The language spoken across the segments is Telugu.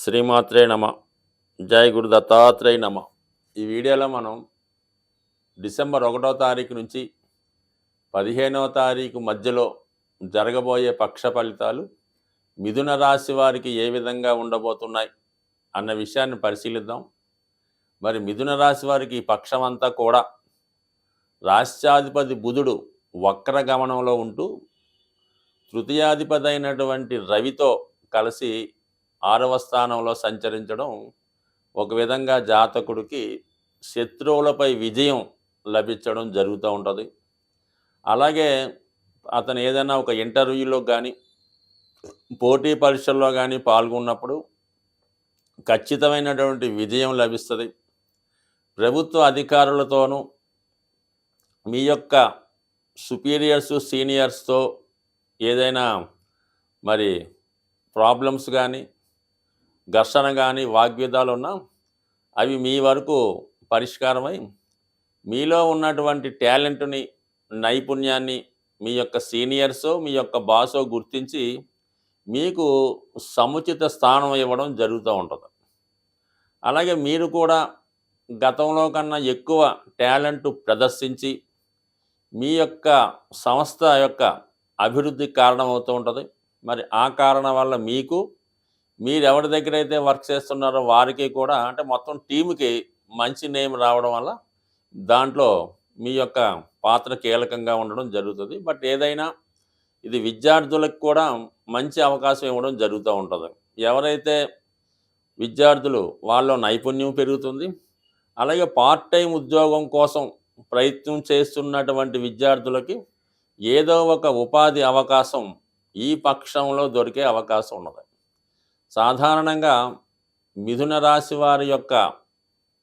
శ్రీమాత్రే నమ. జై గురు దత్తాత్రేయ నమ. ఈ వీడియోలో మనం డిసెంబర్ 1వ తారీఖు నుంచి 15వ తారీఖు మధ్యలో జరగబోయే పక్ష ఫలితాలు మిథున రాశి వారికి ఏ విధంగా ఉండబోతున్నాయి అన్న విషయాన్ని పరిశీలిద్దాం. మరి మిథున రాశి వారికి ఈ పక్షం అంతా కూడా రాష్ట్రాధిపతి బుధుడు వక్ర గమనంలో ఉంటూ తృతీయాధిపతి అయినటువంటి రవితో కలిసి 6వ స్థానంలో సంచరించడం ఒక విధంగా జాతకుడికి శత్రువులపై విజయం లభించడం జరుగుతూ ఉంటుంది. అలాగే అతను ఏదైనా ఒక ఇంటర్వ్యూలో కానీ పోటీ పరీక్షల్లో కానీ పాల్గొన్నప్పుడు ఖచ్చితమైనటువంటి విజయం లభిస్తుంది. ప్రభుత్వ అధికారులతోనూ మీ యొక్క సుపీరియర్స్ సీనియర్స్తో ఏదైనా మరి ప్రాబ్లమ్స్ కానీ ఘర్షణ కానీ వాగ్విదాలు ఉన్నా అవి మీ వరకు పరిష్కారమై మీలో ఉన్నటువంటి టాలెంట్ని నైపుణ్యాన్ని మీ యొక్క సీనియర్సో మీ యొక్క బాసో గుర్తించి మీకు సముచిత స్థానం ఇవ్వడం జరుగుతూ ఉంటుంది. అలాగే మీరు కూడా గతంలో కన్నా ఎక్కువ టాలెంట్ ప్రదర్శించి మీ యొక్క సంస్థ యొక్క అభివృద్ధికి కారణమవుతూ ఉంటుంది. మరి ఆ కారణం వల్ల మీకు మీరు ఎవరి దగ్గర అయితే వర్క్ చేస్తున్నారో వారికి కూడా అంటే మొత్తం టీముకి మంచి నేమ్ రావడం వల్ల దాంట్లో మీ యొక్క పాత్ర కీలకంగా ఉండడం జరుగుతుంది. బట్ ఏదైనా ఇది విద్యార్థులకు కూడా మంచి అవకాశం ఇవ్వడం జరుగుతూ ఉంటుంది. ఎవరైతే విద్యార్థులు వాళ్ళ నైపుణ్యం పెరుగుతుంది. అలాగే పార్ట్ టైం ఉద్యోగం కోసం ప్రయత్నం చేస్తున్నటువంటి విద్యార్థులకి ఏదో ఒక ఉపాధి అవకాశం ఈ పక్షంలో దొరికే అవకాశం ఉన్నది. సాధారణంగా మిథున రాశి వారి యొక్క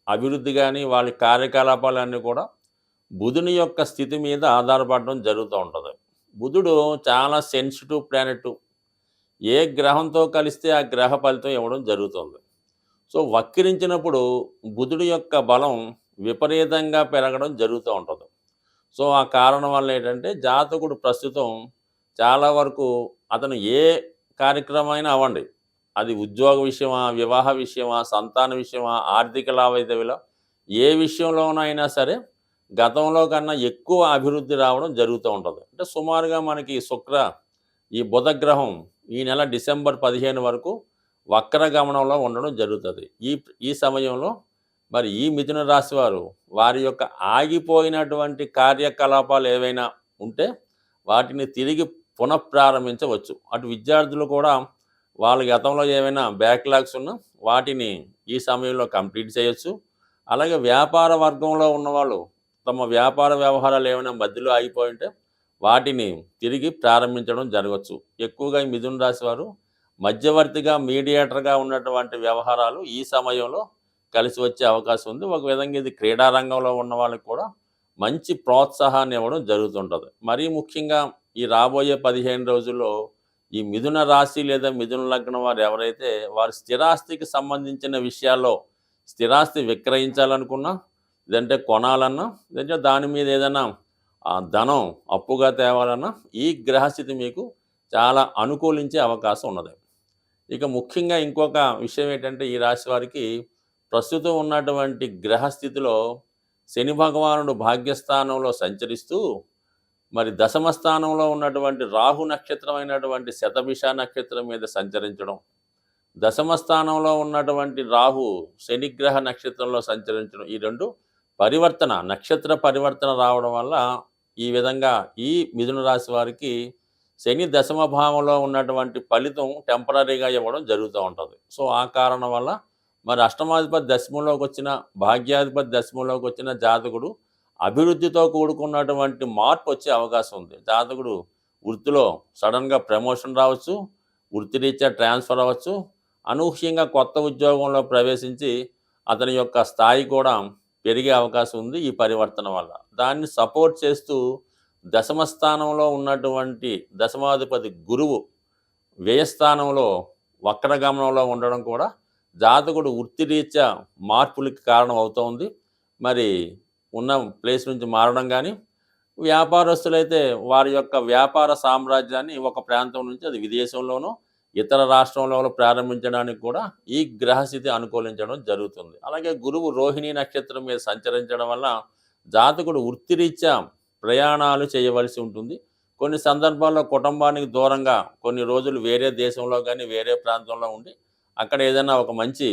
అభివృద్ధి కానీ వాళ్ళ కార్యకలాపాలన్నీ కూడా బుధుని యొక్క స్థితి మీద ఆధారపడడం జరుగుతూ ఉంటుంది. బుధుడు చాలా సెన్సిటివ్ ప్లానెట్. ఏ గ్రహంతో కలిస్తే ఆ గ్రహ ఫలితం ఇవ్వడం జరుగుతుంది. సో వక్రించినప్పుడు బుధుడి యొక్క బలం విపరీతంగా పెరగడం జరుగుతూ ఉంటుంది. సో ఆ కారణం వల్ల ఏంటంటే జాతకుడు ప్రస్తుతం చాలా వరకు అతను ఏ కార్యక్రమం అవ్వండి, అది ఉద్యోగ విషయమా, వివాహ విషయమా, సంతాన విషయమా, ఆర్థిక లావాదేవీలో ఏ విషయంలోనైనా సరే గతంలో కన్నా ఎక్కువ అభివృద్ధి రావడం జరుగుతూ ఉంటుంది. అంటే సుమారుగా మనకి ఈ బుధగ్రహం ఈ నెల డిసెంబర్ 15 వరకు వక్ర గమనంలో ఉండడం జరుగుతుంది. ఈ సమయంలో మరి ఈ మిథున రాశి వారు వారి యొక్క ఆగిపోయినటువంటి కార్యకలాపాలు ఏవైనా ఉంటే వాటిని తిరిగి పునఃప్రారంభించవచ్చు. అటు విద్యార్థులు కూడా వాళ్ళ గతంలో ఏమైనా బ్యాక్లాగ్స్ ఉన్నా వాటిని ఈ సమయంలో కంప్లీట్ చేయొచ్చు. అలాగే వ్యాపార వర్గంలో ఉన్నవాళ్ళు తమ వ్యాపార వ్యవహారాలు ఏమైనా మధ్యలో ఆగిపోయి ఉంటే వాటిని తిరిగి ప్రారంభించడం జరగవచ్చు. ఎక్కువగా ఈ మిథున రాశి వారు మధ్యవర్తిగా మీడియేటర్గా ఉన్నటువంటి వ్యవహారాలు ఈ సమయంలో కలిసి వచ్చే అవకాశం ఉంది. ఒక విధంగా ఇది క్రీడా రంగంలో ఉన్న వాళ్ళకి కూడా మంచి ప్రోత్సాహాన్ని ఇవ్వడం జరుగుతుంటుంది. మరీ ముఖ్యంగా ఈ రాబోయే 15 రోజుల్లో ఈ మిథున రాశి లేదా మిథున లగ్నం వారు ఎవరైతే వారి స్థిరాస్తికి సంబంధించిన విషయాల్లో స్థిరాస్తి విక్రయించాలనుకున్నా, లేదంటే కొనాలన్నా, లేదంటే దాని మీద ఏదైనా ధనం అప్పుగా తేవాలన్నా ఈ గ్రహస్థితి మీకు చాలా అనుకూలించే అవకాశం ఉన్నది. ఇక ముఖ్యంగా ఇంకొక విషయం ఏంటంటే ఈ రాశి వారికి ప్రస్తుతం ఉన్నటువంటి గ్రహస్థితిలో శని భగవానుడు భాగ్యస్థానంలో సంచరిస్తూ మరి దశమ స్థానంలో ఉన్నటువంటి రాహు నక్షత్రమైనటువంటి శతభిష నక్షత్రం మీద సంచరించడం, దశమ స్థానంలో ఉన్నటువంటి రాహు శనిగ్రహ నక్షత్రంలో సంచరించడం, ఈ రెండు నక్షత్ర పరివర్తన రావడం వల్ల ఈ విధంగా ఈ మిథున రాశి వారికి శని దశమ భావంలో ఉన్నటువంటి ఫలితం టెంపరీగా ఇవ్వడం జరుగుతూ ఉంటుంది. సో ఆ కారణం వల్ల మరి అష్టమాధిపతి దశమంలోకి వచ్చిన, భాగ్యాధిపతి దశమంలోకి వచ్చిన జాతకుడు అభివృద్ధితో కూడుకున్నటువంటి మార్పు వచ్చే అవకాశం ఉంది. జాతకుడు వృత్తిలో సడన్గా ప్రమోషన్ రావచ్చు, వృత్తిరీత్యా ట్రాన్స్ఫర్ అవ్వచ్చు, అనూహ్యంగా కొత్త ఉద్యోగంలో ప్రవేశించి అతని యొక్క స్థాయి కూడా పెరిగే అవకాశం ఉంది ఈ పరివర్తన వల్ల. దాన్ని సపోర్ట్ చేస్తూ దశమ స్థానంలో ఉన్నటువంటి దశమాధిపతి గురువు వ్యయస్థానంలో వక్రగమనంలో ఉండడం కూడా జాతకుడు వృత్తిరీత్యా మార్పులకి కారణం అవుతోంది. మరి ఉన్న ప్లేస్ నుంచి మారడం కానీ, వ్యాపారస్తులైతే వారి యొక్క వ్యాపార సామ్రాజ్యాన్ని ఒక ప్రాంతం నుంచి అది విదేశంలోనో ఇతర రాష్ట్రంలో ప్రారంభించడానికి కూడా ఈ గ్రహస్థితి అనుకూలించడం జరుగుతుంది. అలాగే గురువు రోహిణి నక్షత్రం మీద సంచరించడం వల్ల జాతకుడు వృత్తిరీత్యా ప్రయాణాలు చేయవలసి ఉంటుంది. కొన్ని సందర్భాల్లో కుటుంబానికి దూరంగా కొన్ని రోజులు వేరే దేశంలో కానీ వేరే ప్రాంతంలో ఉండి అక్కడ ఏదైనా ఒక మంచి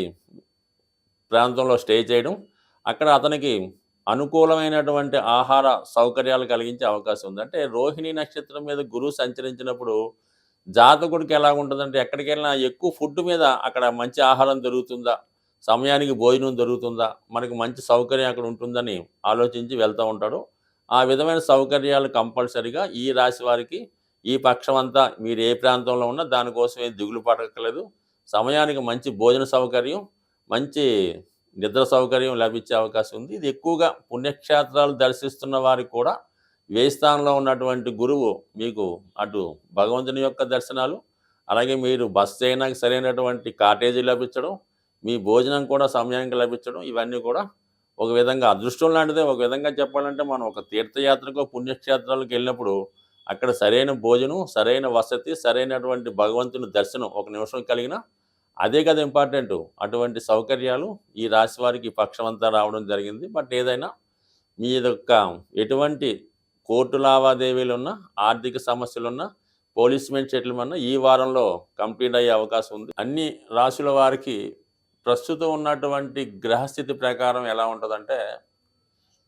ప్రాంతంలో స్టే చేయడం, అక్కడ అతనికి అనుకూలమైనటువంటి ఆహార సౌకర్యాలు కలిగించే అవకాశం ఉంది. అంటే రోహిణి నక్షత్రం మీద గురువు సంచరించినప్పుడు జాతకుడికి ఎలా ఉంటుందంటే ఎక్కడికి వెళ్ళినా ఎక్కువ ఫుడ్ మీద అక్కడ మంచి ఆహారం దొరుకుతుందా, సమయానికి భోజనం దొరుకుతుందా, మనకి మంచి సౌకర్యం అక్కడ ఉంటుందని ఆలోచించి వెళ్తూ ఉంటాడు. ఆ విధమైన సౌకర్యాలు కంపల్సరిగా ఈ రాశి వారికి ఈ పక్షం అంతా మీరు ఏ ప్రాంతంలో ఉన్నా దానికోసం ఏం దిగులు పడక్కర్లేదు. సమయానికి మంచి భోజన సౌకర్యం, మంచి నిద్ర సౌకర్యం లభించే అవకాశం ఉంది. ఇది ఎక్కువగా పుణ్యక్షేత్రాలు దర్శిస్తున్న వారికి కూడా వ్యయ స్థానంలో ఉన్నటువంటి గురువు మీకు అటు భగవంతుని యొక్క దర్శనాలు, అలాగే మీరు బస్ చేయడానికి సరైనటువంటి కాటేజీ లభించడం, మీ భోజనం కూడా సమయానికి లభించడం, ఇవన్నీ కూడా ఒక విధంగా అదృష్టం లాంటిదే. ఒక విధంగా చెప్పాలంటే మనం ఒక తీర్థయాత్రకో పుణ్యక్షేత్రాలకు వెళ్ళినప్పుడు అక్కడ సరైన భోజనం, సరైన వసతి, సరైనటువంటి భగవంతుని దర్శనం ఒక నిమిషం కలిగిన అదే కదా ఇంపార్టెంటు. అటువంటి సౌకర్యాలు ఈ రాశి వారికి ఈ పక్షం అంతా రావడం జరిగింది. బట్ ఏదైనా మీ యొక్క ఎటువంటి కోర్టు లావాదేవీలున్నా, ఆర్థిక సమస్యలున్నా, పోలీస్‌మెంట్ సెటిల్‌మెంట్ ఈ వారంలో కంప్లీట్ అయ్యే అవకాశం ఉంది. అన్ని రాశుల వారికి ప్రస్తుతం ఉన్నటువంటి గ్రహస్థితి ప్రకారం ఎలా ఉంటుందంటే,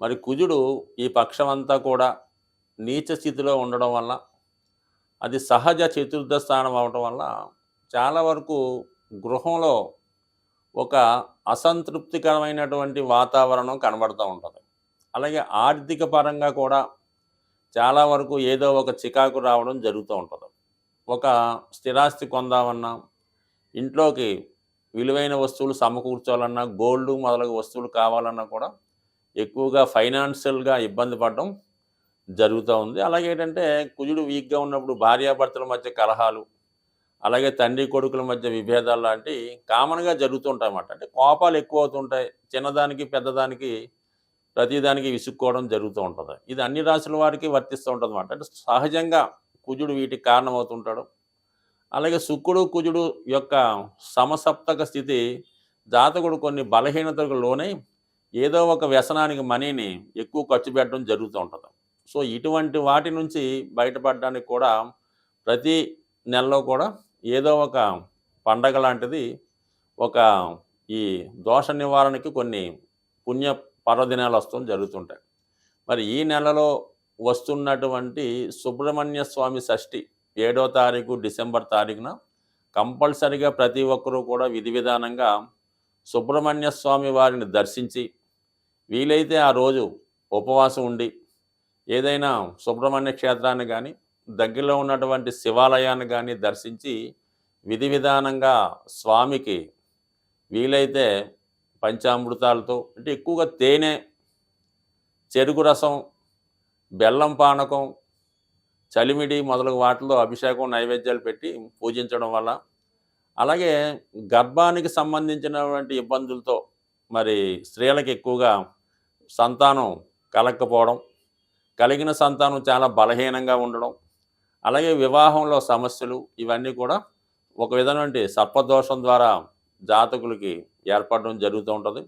మరి కుజుడు ఈ పక్షం అంతా కూడా నీచ స్థితిలో ఉండడం వల్ల, అది సహజ చతుర్థ స్థానం అవటం వల్ల చాలా వరకు గృహంలో ఒక అసంతృప్తికరమైనటువంటి వాతావరణం కనబడుతూ ఉంటుంది. అలాగే ఆర్థిక పరంగా కూడా చాలా వరకు ఏదో ఒక చికాకు రావడం జరుగుతూ ఉంటుంది. ఒక స్థిరాస్తి కొందామన్నా, ఇంట్లోకి విలువైన వస్తువులు సమకూర్చాలన్నా, గోల్డ్ మొదలగు వస్తువులు కావాలన్నా కూడా ఎక్కువగా ఫైనాన్షియల్గా ఇబ్బంది పడడం జరుగుతూ ఉంది. అలాగే ఏంటంటే కుజుడు వీక్గా ఉన్నప్పుడు భార్యాభర్తల మధ్య కలహాలు, అలాగే తండ్రి కొడుకుల మధ్య విభేదాలు లాంటివి కామన్గా జరుగుతుంటాయన్నమాట. అంటే కోపాలు ఎక్కువ అవుతుంటాయి. చిన్నదానికి పెద్దదానికి ప్రతిదానికి విసుక్కోవడం జరుగుతూ ఉంటుంది. ఇది అన్ని రాశుల వారికి వర్తిస్తూ ఉంటుంది అన్నమాట. అంటే సహజంగా కుజుడు వీటికి కారణమవుతుంటాడు. అలాగే శుక్రుడు కుజుడు యొక్క సమసప్తక స్థితి జాతకుడు కొన్ని బలహీనతలకు లోనై ఏదో ఒక వ్యసనానికి మనీని ఎక్కువ ఖర్చు పెట్టడం జరుగుతూ ఉంటుంది. సో ఇటువంటి వాటి నుంచి బయటపడడానికి కూడా ప్రతి నెలలో కూడా ఏదో ఒక పండగ లాంటిది, ఒక ఈ దోష నివారణకి కొన్ని పుణ్య పర్వదినాలు వస్తూ జరుగుతుంటాయి. మరి ఈ నెలలో వస్తున్నటువంటి సుబ్రహ్మణ్య స్వామి షష్ఠి 7వ తారీఖు డిసెంబర్ తారీఖున కంపల్సరిగా ప్రతి ఒక్కరూ కూడా విధి విధానంగా సుబ్రహ్మణ్య స్వామి వారిని దర్శించి, వీలైతే ఆ రోజు ఉపవాసం ఉండి ఏదైనా సుబ్రహ్మణ్య క్షేత్రాన్ని కానీ దగ్గరలో ఉన్నటువంటి శివాలయాన్ని కానీ దర్శించి విధి విధానంగా స్వామికి వీలైతే పంచామృతాలతో, అంటే ఎక్కువగా తేనె, చెరుకు రసం, బెల్లం పానకం, చలిమిడి మొదలగు వాటిలో అభిషేకం నైవేద్యాలు పెట్టి పూజించడం వల్ల, అలాగే గర్భానికి సంబంధించినటువంటి ఇబ్బందులతో మరి స్త్రీలకు ఎక్కువగా సంతానం కలగకపోవడం, కలిగిన సంతానం చాలా బలహీనంగా ఉండడం, అలాగే వివాహంలో సమస్యలు, ఇవన్నీ కూడా ఒక విధమైనటువంటి సర్పదోషం ద్వారా జాతకులకి ఏర్పడడం జరుగుతూ ఉంటుంది.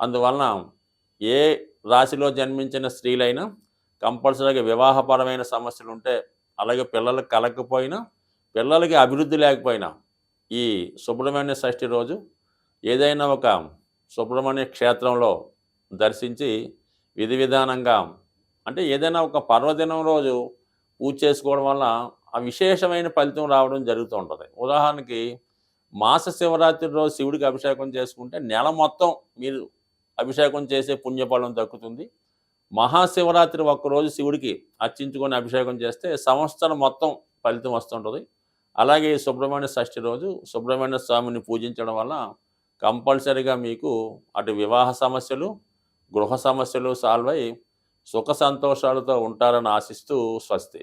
అందువలన ఏ రాశిలో జన్మించిన స్త్రీలైనా కంపల్సరీగా వివాహపరమైన సమస్యలు ఉంటే, అలాగే పిల్లలకు కలగకపోయినా, పిల్లలకి అభివృద్ధి లేకపోయినా ఈ సుబ్రహ్మణ్య షష్ఠి రోజు ఏదైనా ఒక సుబ్రహ్మణ్య క్షేత్రంలో దర్శించి విధి విధానంగా, అంటే ఏదైనా ఒక పర్వదినం రోజు పూజ చేసుకోవడం వల్ల ఆ విశేషమైన ఫలితం రావడం జరుగుతూ ఉంటుంది. ఉదాహరణకి మాస శివరాత్రి రోజు శివుడికి అభిషేకం చేసుకుంటే నెల మొత్తం మీరు అభిషేకం చేసే పుణ్యఫలం దక్కుతుంది. మహాశివరాత్రి ఒక్కరోజు శివుడికి అర్చించుకొని అభిషేకం చేస్తే సంవత్సరం మొత్తం ఫలితం వస్తుంటుంది. అలాగే సుబ్రహ్మణ్య షష్ఠి రోజు సుబ్రహ్మణ్య స్వామిని పూజించడం వల్ల కంపల్సరీగా మీకు అటు వివాహ సమస్యలు, గృహ సమస్యలు సాల్వ్ అయ్యి సుఖ సంతోషాలతో ఉంటారని ఆశిస్తూ స్వస్తి.